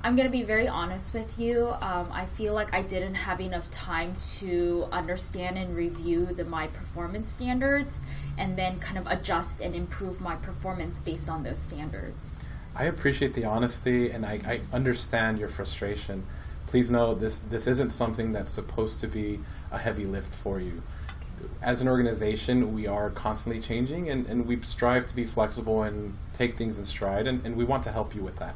I'm going to be very honest with you. I feel like I didn't have enough time to understand and review the My Performance standards and then kind of adjust and improve my performance based on those standards. I appreciate the honesty, and I understand your frustration. Please know this isn't something that's supposed to be a heavy lift for you. As an organization, we are constantly changing, and we strive to be flexible and take things in stride, and we want to help you with that.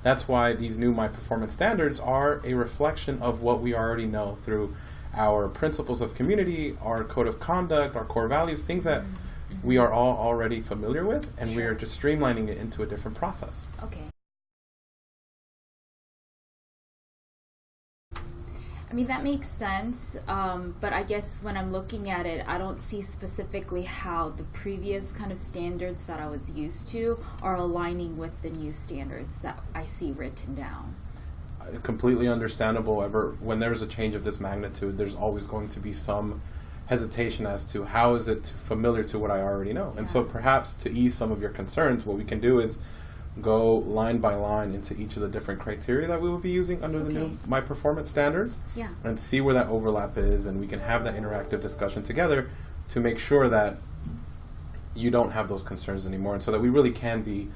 That's why these new My Performance standards are a reflection of what we already know through our principles of community, our code of conduct, our core values, things that we are all already familiar with, and we are just streamlining it into a different process. Okay. I mean, that makes sense, but I guess when I'm looking at it, I don't see specifically how the previous kind of standards that I was used to are aligning with the new standards that I see written down. Completely understandable. When there's a change of this magnitude, there's always going to be some hesitation as to how is it familiar to what I already know. And so perhaps to ease some of your concerns, what we can do is go line by line into each of the different criteria that we will be using under the new My Performance standards and see where that overlap is, and we can have that interactive discussion together to make sure that you don't have those concerns anymore, and so that we really can be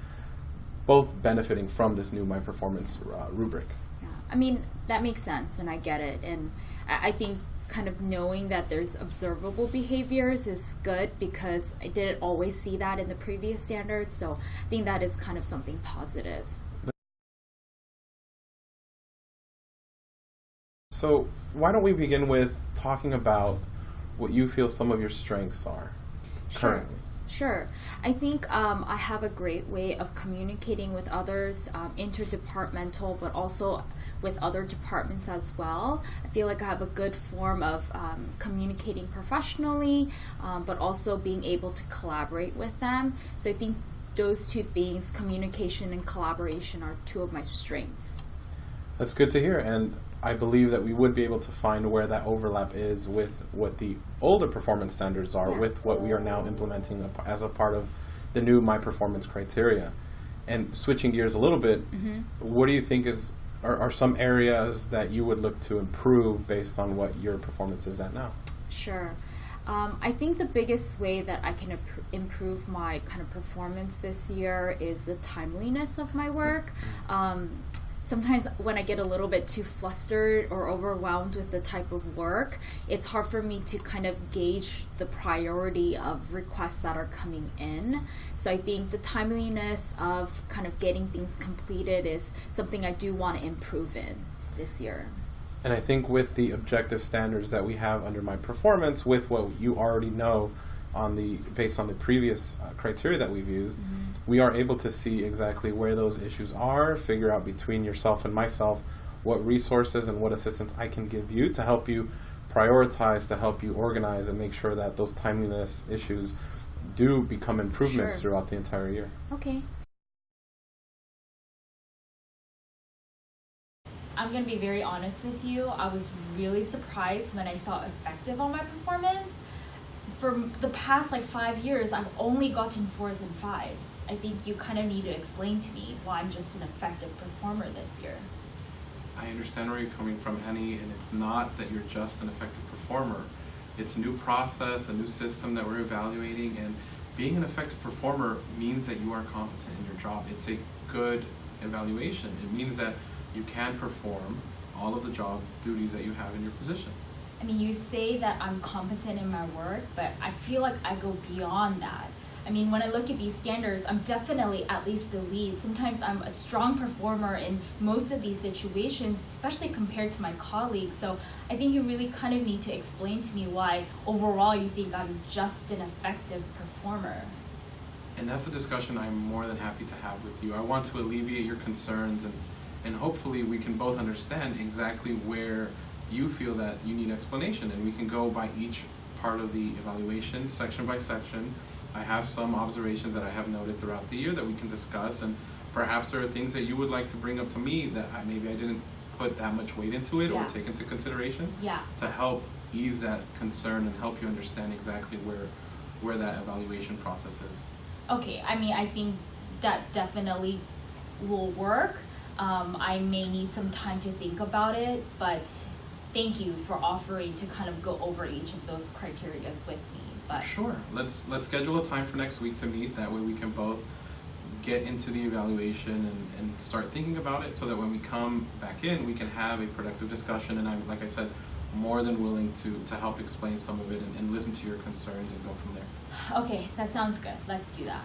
both benefiting from this new My Performance rubric. Yeah, I mean, that makes sense, and I get it, and I think kind of knowing that there's observable behaviors is good because I didn't always see that in the previous standards, so I think that is kind of something positive. So why don't we begin with talking about what you feel some of your strengths are currently? Sure. I think I have a great way of communicating with others, interdepartmental, but also with other departments as well. I feel like I have a good form of communicating professionally, but also being able to collaborate with them. So I think those two things, communication and collaboration, are two of my strengths. That's good to hear, and I believe that we would be able to find where that overlap is with what the older performance standards are, with what we are now implementing as a part of the new My Performance criteria. And switching gears a little bit, what do you think are some areas that you would look to improve based on what your performance is at now? Sure. I think the biggest way that I can improve my kind of performance this year is the timeliness of my work. Sometimes when I get a little bit too flustered or overwhelmed with the type of work, it's hard for me to kind of gauge the priority of requests that are coming in. So I think the timeliness of kind of getting things completed is something I do want to improve in this year. And I think with the objective standards that we have under My Performance, with what you already know based on the previous criteria that we've used, we are able to see exactly where those issues are, figure out between yourself and myself what resources and what assistance I can give you to help you prioritize, to help you organize and make sure that those timeliness issues do become improvements throughout the entire year. Okay. I'm going to be very honest with you. I was really surprised when I saw effective on my performance. For the past 5 years, I've only gotten 4s and 5s. I think you kind of need to explain to me why I'm just an effective performer this year. I understand where you're coming from, Annie, and it's not that you're just an effective performer. It's a new process, a new system that we're evaluating, and being an effective performer means that you are competent in your job. It's a good evaluation. It means that you can perform all of the job duties that you have in your position. I mean, you say that I'm competent in my work, but I feel like I go beyond that. I mean, when I look at these standards, I'm definitely at least the lead. Sometimes I'm a strong performer in most of these situations, especially compared to my colleagues. So I think you really kind of need to explain to me why overall you think I'm just an effective performer. And that's a discussion I'm more than happy to have with you. I want to alleviate your concerns, and hopefully we can both understand exactly where you feel that you need explanation, and we can go by each part of the evaluation, section by section. I have some observations that I have noted throughout the year that we can discuss, and perhaps there are things that you would like to bring up to me that maybe I didn't put that much weight into it or take into consideration to help ease that concern and help you understand exactly where that evaluation process is. Okay, I mean, I think that definitely will work. I may need some time to think about it, but thank you for offering to kind of go over each of those criteria with me. But Sure. Let's schedule a time for next week to meet. That way we can both get into the evaluation and start thinking about it, so that when we come back in, we can have a productive discussion. And I'm, like I said, more than willing to help explain some of it and listen to your concerns and go from there. okay, that sounds good. Let's do that.